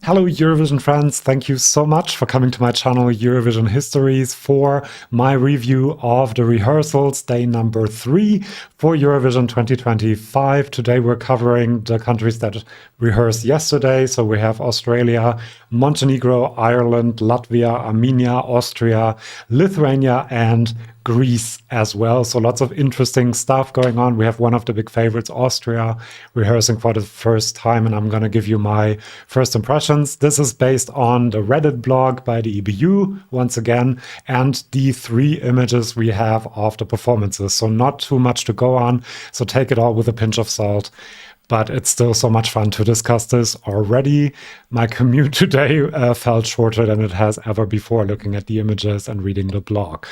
Hello Eurovision friends, thank you so much for coming to my channel Eurovision Histories for my review of the rehearsals, day number 3 for Eurovision 2025. Today we're covering the countries that rehearsed yesterday. So we have Australia, Montenegro, Ireland, Latvia, Armenia, Austria, Lithuania, and Greece as well. So lots of interesting stuff going on. We have one of the big favorites, Austria, rehearsing for the first time, and I'm going to give you my first impressions. This is based on the Reddit blog by the EBU, once again, and the 3 images we have of the performances. So not too much to go on, so take it all with a pinch of salt. But it's still so much fun to discuss this already. My commute today felt shorter than it has ever before, looking at the images and reading the blog.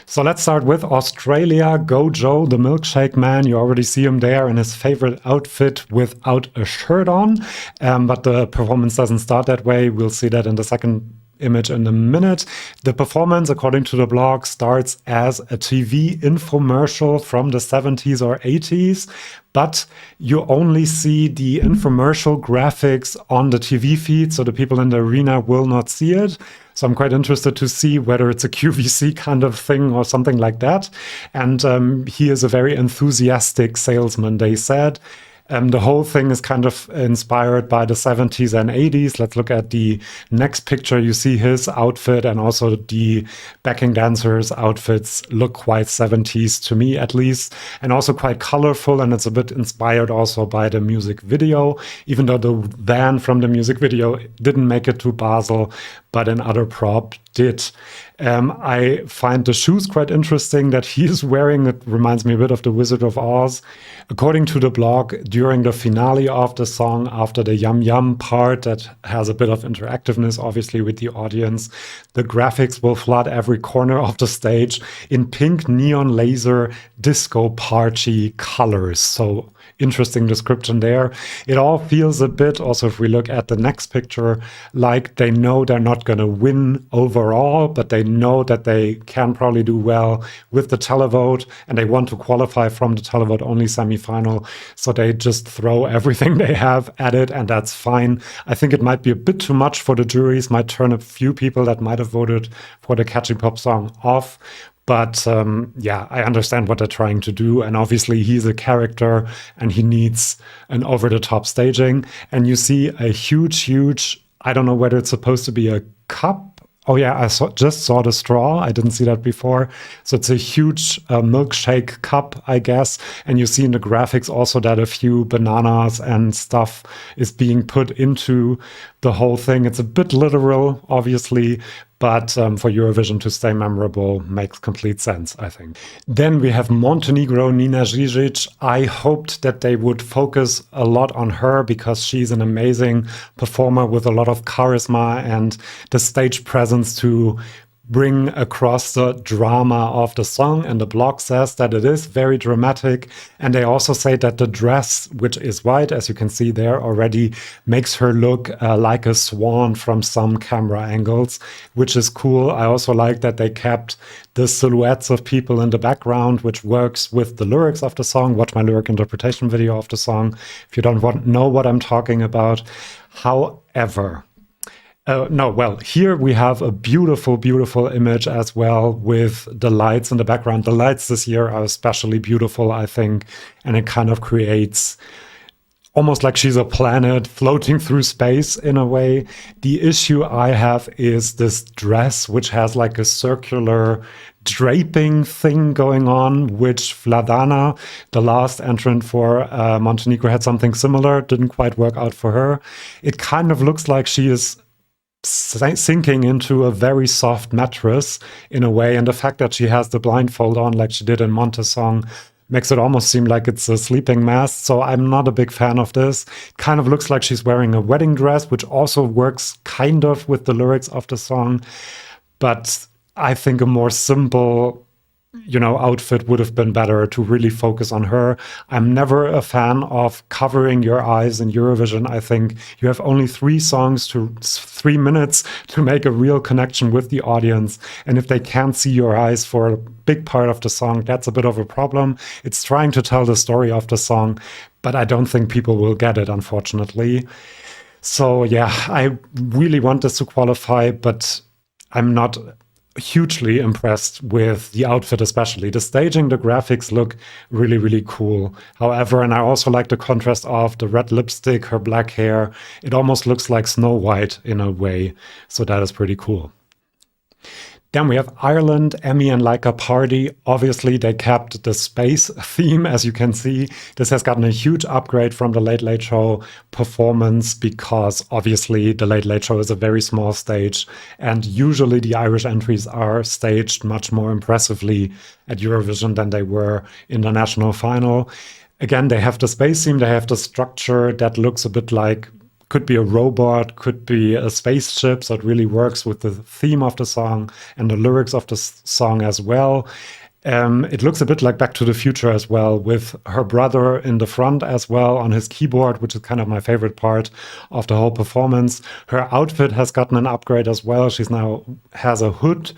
So let's start with Australia. Go.Jo, the milkshake man. You already see him there in his favorite outfit without a shirt on. But the performance doesn't start that way. We'll see that in the second image in a minute. The performance, according to the blog, starts as a TV infomercial from the 70s or 80s, but you only see the infomercial graphics on the TV feed, so the people in the arena will not see it. So I'm quite interested to see whether it's a QVC kind of thing or something like that. And he is a very enthusiastic salesman, they said. The whole thing is kind of inspired by the 70s and 80s. Let's look at the next picture. You see his outfit, and also the backing dancers' outfits look quite 70s to me, at least, and also quite colorful. And it's a bit inspired also by the music video, even though the van from the music video didn't make it to Basel, but another prop did. I find the shoes quite interesting that he is wearing. It reminds me a bit of the Wizard of Oz. According to the blog, during the finale of the song, after the Yum Yum part that has a bit of interactiveness, obviously, with the audience, the graphics will flood every corner of the stage in pink neon laser disco party colors. So interesting description there. It all feels a bit, also if we look at the next picture, like they know they're not going to win overall, but they know that they can probably do well with the televote, and they want to qualify from the televote only semifinal. So they just throw everything they have at it, and that's fine. I think it might be a bit too much for the juries, might turn a few people that might have voted for the catchy pop song off. But yeah, I understand what they're trying to do. And obviously he's a character and he needs an over-the-top staging. And you see a huge, I don't know whether it's supposed to be a cup. Oh yeah, I just saw the straw. I didn't see that before. So it's a huge milkshake cup, I guess. And you see in the graphics also that a few bananas and stuff is being put into the whole thing. It's a bit literal, obviously, but for Eurovision to stay memorable makes complete sense, I think. Then we have Montenegro, Nina Zizic. I hoped that they would focus a lot on her because she's an amazing performer with a lot of charisma and the stage presence to bring across the drama of the song. And the blog says that it is very dramatic. And they also say that the dress, which is white, as you can see there already, makes her look like a swan from some camera angles, which is cool. I also like that they kept the silhouettes of people in the background, which works with the lyrics of the song. Watch my lyric interpretation video of the song if you don't know what I'm talking about. However, here we have a beautiful image as well with the lights in the background. The lights this year are especially beautiful, I think, and it kind of creates almost like she's a planet floating through space in a way. The issue I have is this dress, which has like a circular draping thing going on, which Vladana, the last entrant for Montenegro, had something similar. Didn't quite work out for her. It kind of looks like she is sinking into a very soft mattress in a way, and the fact that she has the blindfold on like she did in Monte's song makes it almost seem like it's a sleeping mask. So I'm not a big fan of this. Kind of looks like she's wearing a wedding dress, which also works kind of with the lyrics of the song, but I think a more simple outfit would have been better to really focus on her. I'm never a fan of covering your eyes in Eurovision. I think you have only 3 minutes to make a real connection with the audience. And if they can't see your eyes for a big part of the song, that's a bit of a problem. It's trying to tell the story of the song, but I don't think people will get it, unfortunately. So yeah, I really want this to qualify, but I'm not hugely impressed with the outfit, especially. The staging, the graphics look really, really cool. However, and I also like the contrast of the red lipstick, her black hair. It almost looks like Snow White in a way. So that is pretty cool. Then we have Ireland, Emmy and Like a Party. Obviously, they kept the space theme, as you can see. This has gotten a huge upgrade from the Late Late Show performance because obviously the Late Late Show is a very small stage, and usually the Irish entries are staged much more impressively at Eurovision than they were in the national final. Again, they have the space theme, they have the structure that looks a bit like could be a robot, could be a spaceship. So it really works with the theme of the song and the lyrics of the song as well. It looks a bit like Back to the Future as well, with her brother in the front as well on his keyboard, which is kind of my favorite part of the whole performance. Her outfit has gotten an upgrade as well. She's now has a hood,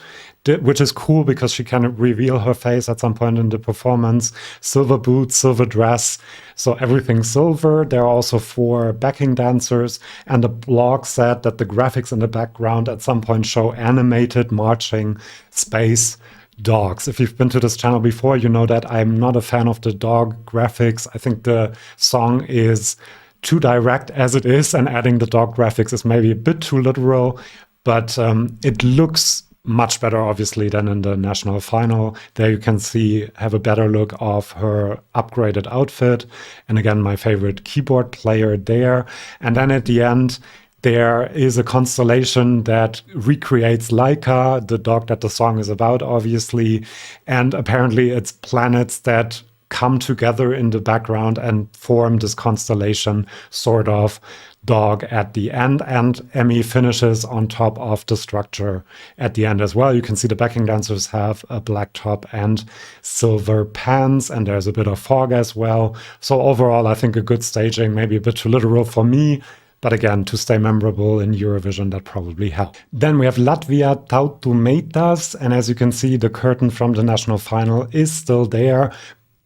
which is cool because she can reveal her face at some point in the performance. Silver boots, silver dress, so everything silver. There are also 4 backing dancers, and the blog said that the graphics in the background at some point show animated marching space dogs. If you've been to this channel before, you know that I'm not a fan of the dog graphics. I think the song is too direct as it is, and adding the dog graphics is maybe a bit too literal, but it looks much better, obviously, than in the national final. There you can see, have a better look of her upgraded outfit. And again, my favorite keyboard player there. And then at the end, there is a constellation that recreates Laika, the dog that the song is about, obviously. And apparently it's planets that come together in the background and form this constellation sort of dog at the end. And Emmy finishes on top of the structure at the end as well. You can see the backing dancers have a black top and silver pants, and there's a bit of fog as well. So overall, I think a good staging, maybe a bit too literal for me. But again, to stay memorable in Eurovision, that probably helped. Then we have Latvia, Tautumeitas. And as you can see, the curtain from the national final is still there.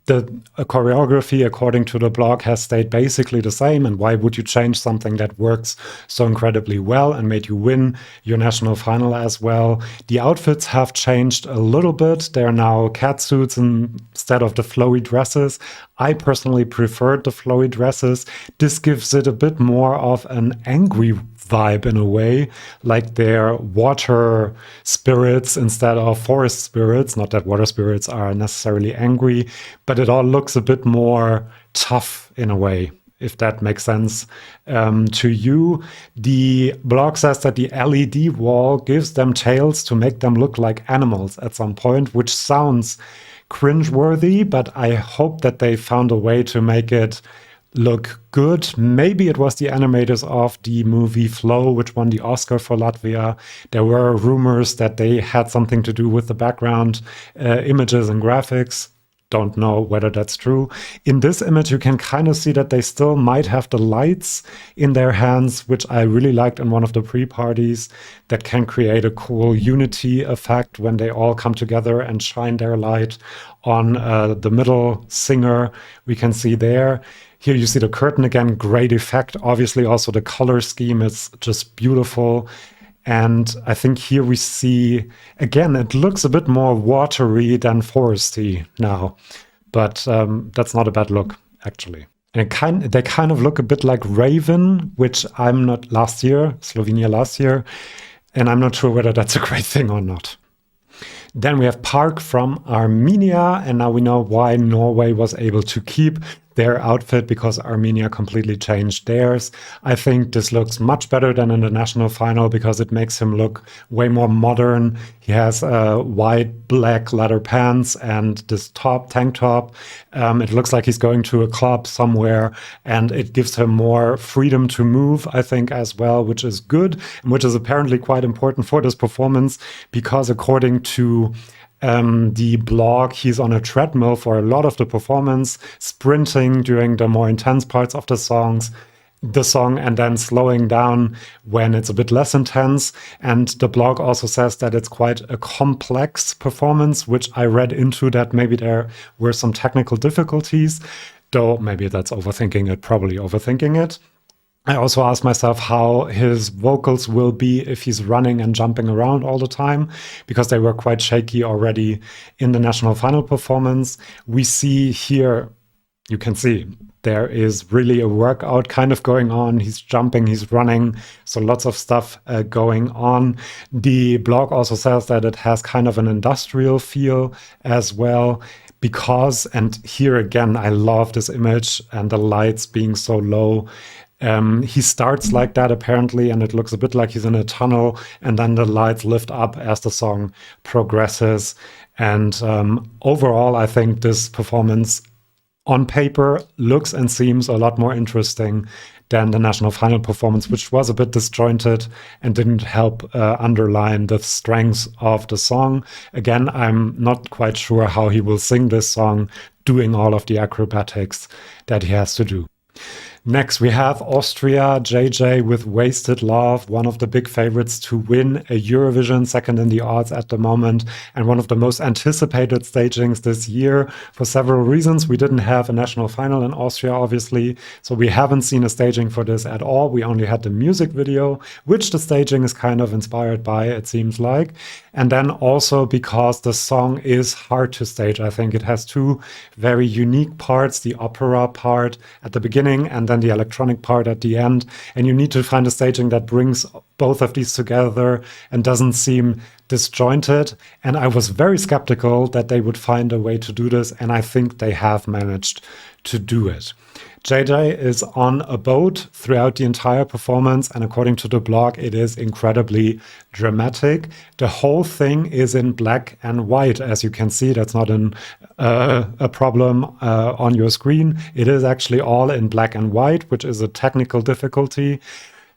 The choreography, according to the blog, has stayed basically the same. And why would you change something that works so incredibly well and made you win your national final as well? The outfits have changed a little bit. They're now catsuits instead of the flowy dresses. I personally preferred the flowy dresses. This gives it a bit more of an angry vibe in a way, like they're water spirits instead of forest spirits. Not that water spirits are necessarily angry, but it all looks a bit more tough in a way, if that makes sense to you. The blog says that the LED wall gives them tails to make them look like animals at some point, which sounds cringeworthy, but I hope that they found a way to make it look good. Maybe it was the animators of the movie Flow, which won the Oscar for Latvia. There were rumors that they had something to do with the background images and graphics. Don't know whether that's true. In this image, you can kind of see that they still might have the lights in their hands, which I really liked in one of the pre-parties, that can create a cool unity effect when they all come together and shine their light on the middle singer. We can see there. Here you see the curtain again, great effect. Obviously also the color scheme is just beautiful. And I think here we see, again, it looks a bit more watery than foresty now. But that's not a bad look, actually. And they kind of look a bit like Raven, which I'm not Slovenia last year. And I'm not sure whether that's a great thing or not. Then we have Parg from Armenia, and now we know why Norway was able to keep their outfit, because Armenia completely changed theirs. I think this looks much better than in the national final because it makes him look way more modern. He has white, black leather pants and this tank top. It looks like he's going to a club somewhere, and it gives him more freedom to move, I think, as well, which is good, and which is apparently quite important for this performance, because according to the blog, he's on a treadmill for a lot of the performance, sprinting during the more intense parts of the song, and then slowing down when it's a bit less intense. And the blog also says that it's quite a complex performance, which I read into that maybe there were some technical difficulties, though maybe that's overthinking it, probably overthinking it. I also asked myself how his vocals will be if he's running and jumping around all the time, because they were quite shaky already in the national final performance. We see here, you can see there is really a workout kind of going on. He's jumping, he's running, so lots of stuff going on. The blog also says that it has kind of an industrial feel as well, because, and here again, I love this image and the lights being so low. He starts like that apparently, and it looks a bit like he's in a tunnel, and then the lights lift up as the song progresses. And overall, I think this performance on paper looks and seems a lot more interesting than the national final performance, which was a bit disjointed and didn't help underline the strengths of the song. Again, I'm not quite sure how he will sing this song, doing all of the acrobatics that he has to do. Next, we have Austria, JJ with Wasted Love, one of the big favorites to win a Eurovision, second in the odds at the moment, and one of the most anticipated stagings this year for several reasons. We didn't have a national final in Austria, obviously, so we haven't seen a staging for this at all. We only had the music video, which the staging is kind of inspired by, it seems like. And then also because the song is hard to stage. I think it has two very unique parts, the opera part at the beginning and then the electronic part at the end. And you need to find a staging that brings both of these together and doesn't seem disjointed. And I was very skeptical that they would find a way to do this. And I think they have managed to do it. JJ is on a boat throughout the entire performance, and according to the blog, it is incredibly dramatic. The whole thing is in black and white, as you can see. That's not a problem on your screen. It is actually all in black and white, which is a technical difficulty.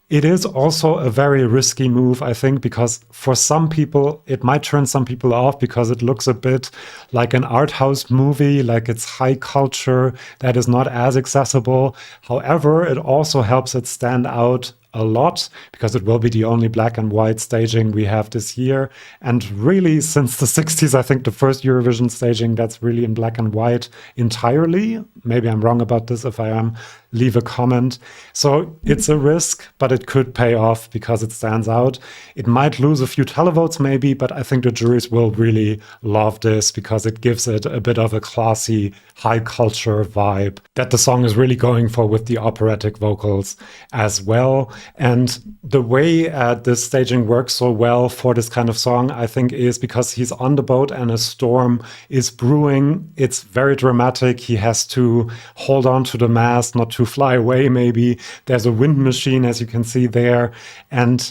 It is also a very risky move, I think, because for some people, it might turn some people off because it looks a bit like an art house movie, like it's high culture that is not as accessible. However, it also helps it stand out a lot because it will be the only black and white staging we have this year. And really, since the 60s, I think the first Eurovision staging that's really in black and white entirely. Maybe I'm wrong about this. If I am, leave a comment. So it's a risk, but it could pay off because it stands out. It might lose a few televotes maybe, but I think the juries will really love this because it gives it a bit of a classy, high culture vibe that the song is really going for with the operatic vocals as well. And the way this staging works so well for this kind of song, I think, is because he's on the boat and a storm is brewing. It's very dramatic. He has to hold on to the mast, not to fly away maybe. There's a wind machine, as you can see there. And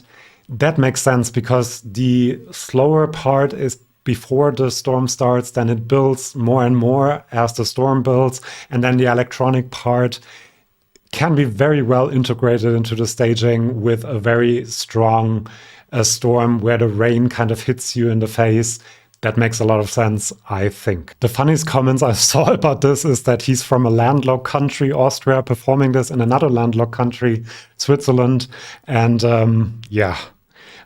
that makes sense because the slower part is before the storm starts, then it builds more and more as the storm builds. And then the electronic part can be very well integrated into the staging with a very strong storm where the rain kind of hits you in the face. That makes a lot of sense, I think. The funniest comments I saw about this is that he's from a landlocked country, Austria, performing this in another landlocked country, Switzerland. And yeah,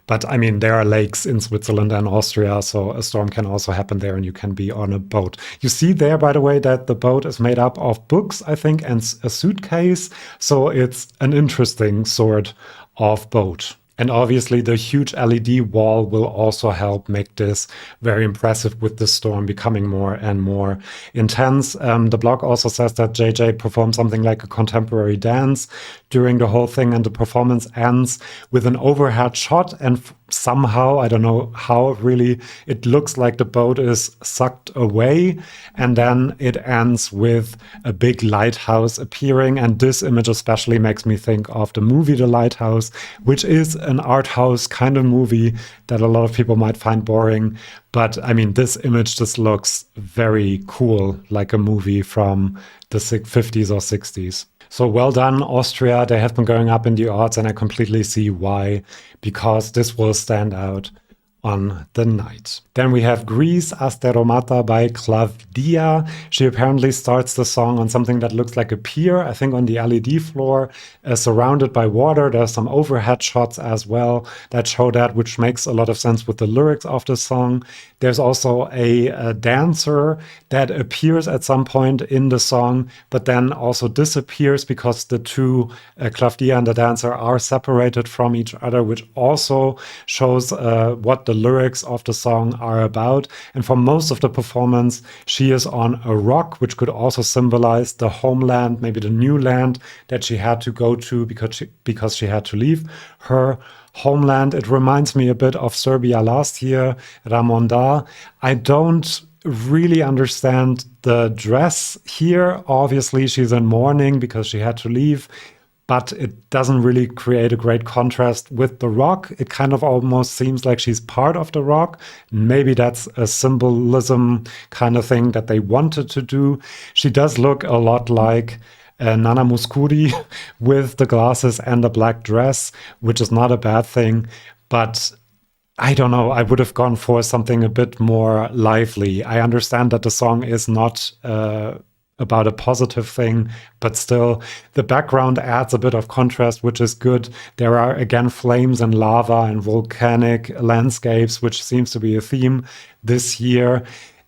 but I mean, there are lakes in Switzerland and Austria, so a storm can also happen there and you can be on a boat. You see there, by the way, that the boat is made up of books, I think, and a suitcase. So it's an interesting sort of boat. And obviously the huge LED wall will also help make this very impressive with the storm becoming more and more intense. The blog also says that JJ performed something like a contemporary dance during the whole thing, and the performance ends with an overhead shot, and somehow, I don't know how really, it looks like the boat is sucked away, and then it ends with a big lighthouse appearing. And this image especially makes me think of the movie The Lighthouse, which is an art house kind of movie that a lot of people might find boring. But I mean, this image just looks very cool, like a movie from the 50s or 60s. So well done, Austria. They have been going up in the odds, and I completely see why, because this will stand out on the night. Then we have Greece, Asteromata by Klavdia. She apparently starts the song on something that looks like a pier, I think on the LED floor, surrounded by water. There's some overhead shots as well that show that, which makes a lot of sense with the lyrics of the song. There's also a dancer that appears at some point in the song, but then also disappears because the two, Klavdia and the dancer, are separated from each other, which also shows what the lyrics of the song are about. And for most of the performance, she is on a rock, which could also symbolize the homeland, maybe the new land that she had to go to because she had to leave her homeland. It reminds me a bit of Serbia last year, Ramonda. I don't really understand the dress here. Obviously, she's in mourning because she had to leave, but it doesn't really create a great contrast with the rock. It kind of almost seems like she's part of the rock. Maybe that's a symbolism kind of thing that they wanted to do. She does look a lot like Nana Mouskouri with the glasses and the black dress, which is not a bad thing, but I don't know, I would have gone for something a bit more lively. I understand that the song is not about a positive thing, but still the background adds a bit of contrast, which is good. There are again flames and lava and volcanic landscapes, which seems to be a theme this year.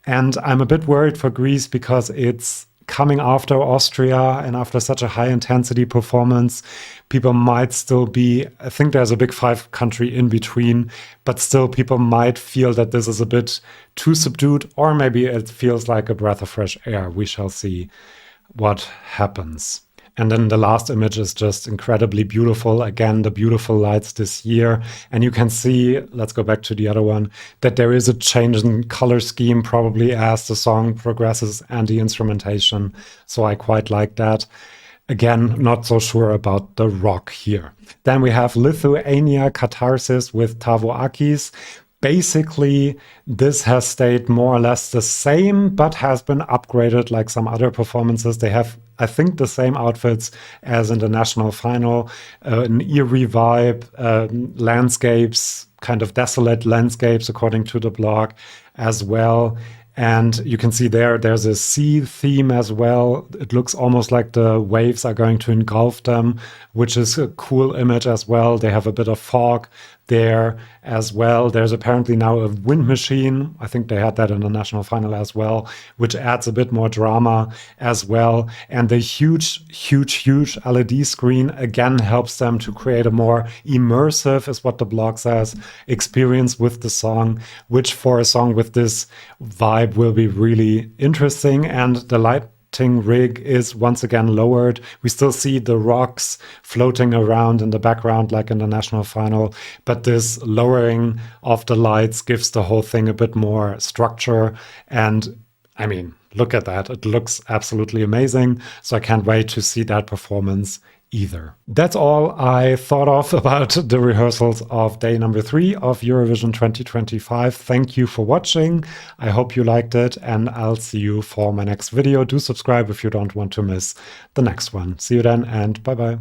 And I'm a bit worried for Greece because it's coming after Austria and after such a high intensity performance. People might still be, I think there's a big five country in between, but still people might feel that this is a bit too subdued, or maybe it feels like a breath of fresh air. We shall see what happens. And then the last image is just incredibly beautiful. Again, the beautiful lights this year. And you can see, let's go back to the other one, that there is a change in color scheme probably as the song progresses and the instrumentation. So I quite like that. Again, not so sure about the rock here. Then we have Lithuania Katarsis with Tautumeitas. Basically, this has stayed more or less the same, but has been upgraded like some other performances. They have, I think, the same outfits as in the national final, an eerie vibe, landscapes, kind of desolate landscapes, according to the blog as well. And you can see there's a sea theme as well. It looks almost like the waves are going to engulf them, which is a cool image as well. They have a bit of fog there as well. There's apparently now a wind machine. I think they had that in the national final as well, which adds a bit more drama as well. And the huge LED screen again helps them to create a more immersive, is what the blog says, experience with the song, which for a song with this vibe will be really interesting. And the lighting rig is once again lowered. We still see the rocks floating around in the background like in the national final, but this lowering of the lights gives the whole thing a bit more structure. And I mean, look at that. It looks absolutely amazing. So I can't wait to see that performance either. That's all I thought of about the rehearsals of day number 3 of Eurovision 2025. Thank you for watching. I hope you liked it, and I'll see you for my next video. Do subscribe if you don't want to miss the next one. See you then, and bye-bye.